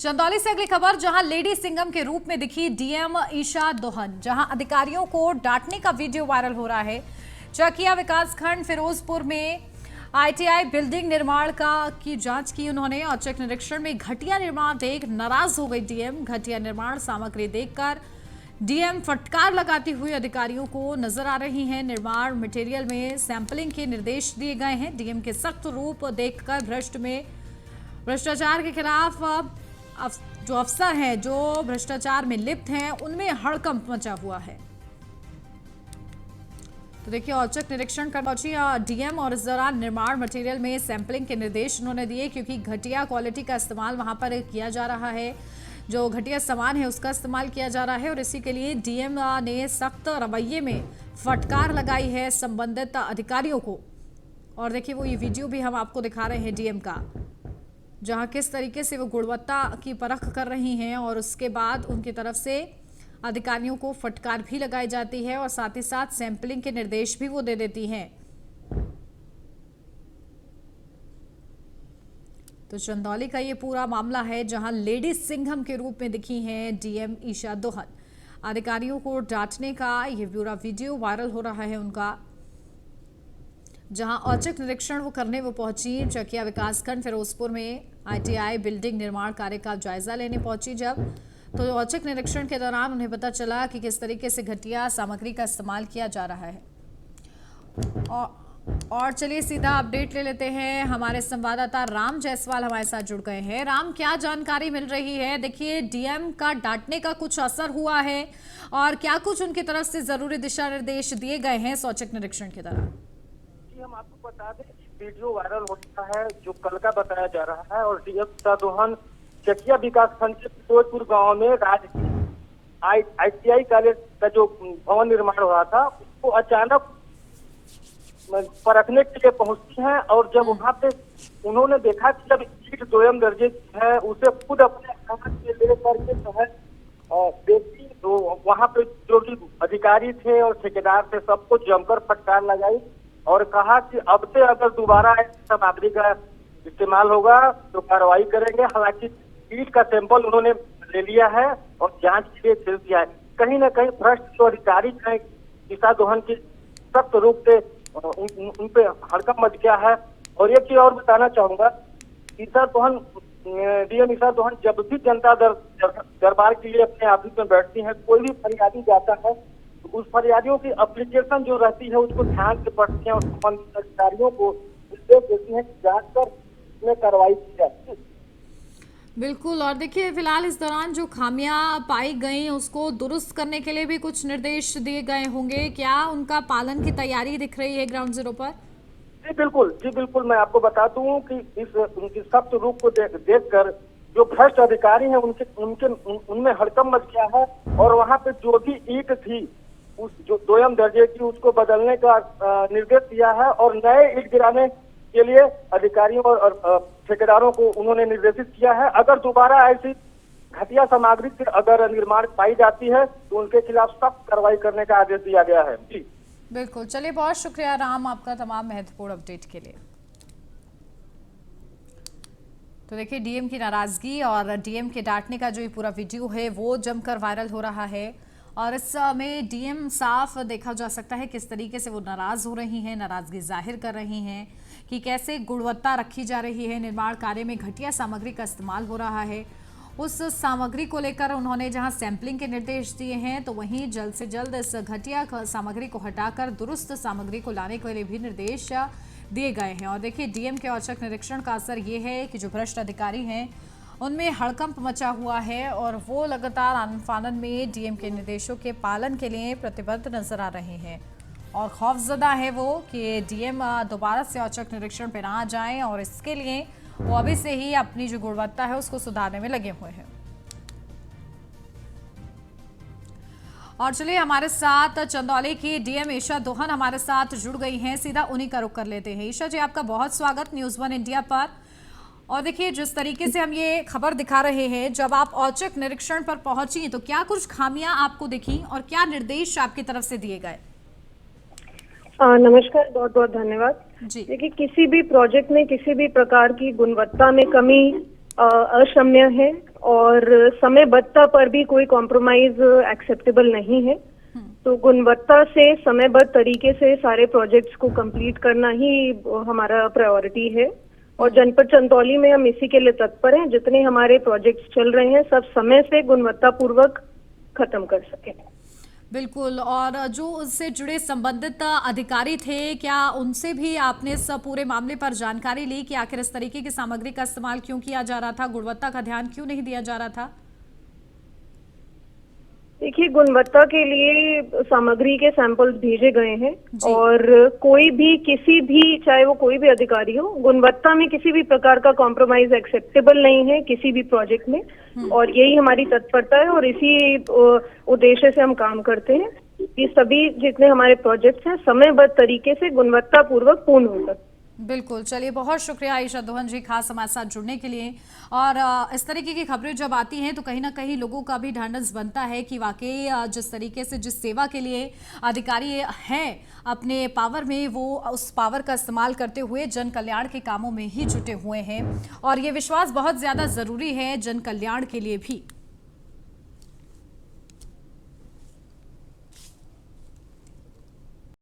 चंदौली से अगली खबर, जहां लेडी सिंघम के रूप में दिखी डीएम ईशा दोहन। जहां अधिकारियों को डांटने का वीडियो वायरल हो रहा है। चकिया विकासखंड फिरोजपुर में आईटीआई बिल्डिंग निर्माण की जांच की उन्होंने। औचक निरीक्षण में घटिया निर्माण देख नाराज हो गई डीएम। घटिया निर्माण सामग्री देखकर डीएम फटकार लगाती हुई अधिकारियों को नजर आ रही हैं। निर्माण मटेरियल में सैंपलिंग के निर्देश दिए गए हैं। डीएम के सख्त रूप देखकर भ्रष्टाचार के खिलाफ जो अफसर हैं, जो भ्रष्टाचार में लिप्त हैं, उनमें हड़कंप मचा हुआ है। तो देखिए, औचक निरीक्षण कर पहुंची डीएम और इस दौरान निर्माण मटेरियल में सैंपलिंग के निर्देश उन्होंने दिए, क्योंकि घटिया क्वालिटी का इस्तेमाल वहां पर किया जा रहा है। जो घटिया सामान है उसका इस्तेमाल किया जा रहा है और इसी के लिए डीएम ने सख्त रवैये में फटकार लगाई है संबंधित अधिकारियों को। और देखिए, वो ये वीडियो भी हम आपको दिखा रहे हैं डीएम का, जहां किस तरीके से वो गुणवत्ता की परख कर रही हैं और उसके बाद उनकी तरफ से अधिकारियों को फटकार भी लगाई जाती है और साथ ही साथ सैंपलिंग के निर्देश भी वो दे देती हैं। तो चंदौली का ये पूरा मामला है, जहां लेडी सिंघम के रूप में दिखी हैं डीएम ईशा दोहन। अधिकारियों को डांटने का ये पूरा वीडियो वायरल हो रहा है उनका, जहां औचक निरीक्षण वो करने वो पहुंची। चकिया विकासखंड फिरोजपुर में आईटीआई बिल्डिंग निर्माण कार्य का जायजा लेने पहुंची जब, तो औचक निरीक्षण के दौरान उन्हें पता चला कि किस तरीके से घटिया सामग्री का इस्तेमाल किया जा रहा है। और चलिए सीधा अपडेट ले लेते हैं। हमारे संवाददाता राम जायसवाल हमारे साथ जुड़ गए हैं। राम, क्या जानकारी मिल रही है? देखिए, डीएम का डांटने का कुछ असर हुआ है और क्या कुछ उनकी तरफ से जरूरी दिशा निर्देश दिए गए हैं औचक निरीक्षण के दौरान? हम आपको बता दें, वीडियो वायरल हो रहा है जो कल का बताया जा रहा है और डीएम ईशा दोहन चकिया विकासखंड के फिरोजपुर गांव में आईटीआई कॉलेज का जो भवन निर्माण हो रहा था उसको अचानक परखने के लिए पहुंचती हैं। और जब वहां पे उन्होंने देखा कि जब ईट दोयम दर्जे की है, उसे खुद अपने हाथ से ले करके जो है देखी, तो वहां पे जो भी अधिकारी थे और ठेकेदार थे सबको जमकर फटकार लगाई और कहा कि अब से अगर दोबारा सामग्री का इस्तेमाल होगा तो कार्रवाई करेंगे। हालांकि ईट का सैंपल उन्होंने ले लिया है और जांच के लिए भेज दिया है। कहीं ना कहीं भ्रष्ट जो अधिकारी हैं ईशा दोहन की सख्त रूप से उन पे हड़कंप मच गया है। और एक चीज और बताना चाहूंगा, डीएम ईशा दोहन जब भी जनता दरबार के लिए अपने ऑफिस में बैठती हैं, कोई भी फरियादी जाता है तो उस फरियादियों की एप्लीकेशन जो रहती है उसको ध्यान से पढ़ती हैं और संबंधित अधिकारियों को निर्देश देती हैं कि जांच कर उसमें कार्रवाई की जाए। बिल्कुल। और देखिए, फिलहाल इस दौरान जो खामियां पाई गई उसको दुरुस्त करने के लिए भी कुछ निर्देश दिए गए होंगे। क्या उनका पालन की तैयारी दिख रही है ग्राउंड जीरो पर? जी बिल्कुल, मैं आपको बता दूं कि उनकी सख्त रूप को देखकर जो भ्रष्ट अधिकारी हैं उनमें हड़कंप मच गया है। और वहां पे जो भी ईंट थी उस जो दोयम दर्जे की उसको बदलने का निर्देश दिया है और नए ईंट गिराने के लिए अधिकारियों और ठेकेदारों को उन्होंने निर्देशित किया है। अगर दोबारा ऐसी घटिया सामग्री से अगर निर्माण पाई जाती है तो उनके खिलाफ सख्त कार्रवाई करने का आदेश दिया गया है। जी बिल्कुल। चलिए, बहुत शुक्रिया राम आपका तमाम महत्वपूर्ण अपडेट के लिए। तो देखिए, डीएम की नाराजगी और डीएम के डांटने का जो ये पूरा वीडियो है वो जमकर वायरल हो रहा है और इस में डीएम साफ देखा जा सकता है किस तरीके से वो नाराज हो रही हैं, नाराजगी जाहिर कर रही हैं कि कैसे गुणवत्ता रखी जा रही है। निर्माण कार्य में घटिया सामग्री का इस्तेमाल हो रहा है। उस सामग्री को लेकर उन्होंने जहां सैंपलिंग के निर्देश दिए हैं, तो वहीं जल्द से जल्द इस घटिया सामग्री को हटाकर दुरुस्त सामग्री को लाने के लिए भी निर्देश दिए गए हैं। और देखिए, डीएम के औचक निरीक्षण का असर ये है कि जो भ्रष्ट अधिकारी हैं उनमें हड़कंप मचा हुआ है और वो लगातार आनन फानन में डीएम के निर्देशों के पालन के लिए प्रतिबद्ध नजर आ रहे हैं और खौफजदा है वो कि डीएम दोबारा से औचक निरीक्षण पर ना जाएं और इसके लिए वो अभी से ही अपनी जो गुणवत्ता है उसको सुधारने में लगे हुए हैं। और चलिए, हमारे साथ चंदौली की डीएम ईशा दोहन हमारे साथ जुड़ गई हैं। सीधा उन्हीं का रुख कर लेते हैं। ईशा जी, आपका बहुत स्वागत न्यूज़ 1 इंडिया पर। और देखिए, जिस तरीके से हम ये खबर दिखा रहे हैं, जब आप औचक निरीक्षण पर पहुंची तो क्या कुछ खामियां आपको दिखी और क्या निर्देश आपकी तरफ से दिए गए? नमस्कार, बहुत बहुत धन्यवाद। देखिए, किसी भी प्रोजेक्ट में किसी भी प्रकार की गुणवत्ता में कमी अक्षम्य है और समयबद्धता पर भी कोई कॉम्प्रोमाइज एक्सेप्टेबल नहीं है। तो गुणवत्ता से समयबद्ध तरीके से सारे प्रोजेक्ट्स को कंप्लीट करना ही हमारा प्रायोरिटी है और जनपद चंदौली में हम इसी के लिए तत्पर हैं, जितने हमारे प्रोजेक्ट्स चल रहे हैं सब समय से गुणवत्तापूर्वक खत्म कर सकें। बिल्कुल। और जो उससे जुड़े संबंधित अधिकारी थे, क्या उनसे भी आपने इस पूरे मामले पर जानकारी ली कि आखिर इस तरीके की सामग्री का इस्तेमाल क्यों किया जा रहा था, गुणवत्ता का ध्यान क्यों नहीं दिया जा रहा था? देखिए, गुणवत्ता के लिए सामग्री के सैंपल्स भेजे गए हैं और कोई भी किसी भी, चाहे वो कोई भी अधिकारी हो, गुणवत्ता में किसी भी प्रकार का कॉम्प्रोमाइज एक्सेप्टेबल नहीं है किसी भी प्रोजेक्ट में। और यही हमारी तत्परता है और इसी उद्देश्य से हम काम करते हैं कि सभी जितने हमारे प्रोजेक्ट्स हैं समयबद्ध तरीके से गुणवत्तापूर्वक पूर्ण हो सकते। बिल्कुल। चलिए, बहुत शुक्रिया आयशा दोहन जी खास हमारे साथ जुड़ने के लिए। और इस तरीके की खबरें जब आती हैं तो कहीं ना कहीं लोगों का भी ढांढस बनता है कि वाकई जिस तरीके से जिस सेवा के लिए अधिकारी हैं अपने पावर में, वो उस पावर का इस्तेमाल करते हुए जन कल्याण के कामों में ही जुटे हुए हैं और ये विश्वास बहुत ज़्यादा ज़रूरी है जन कल्याण के लिए भी।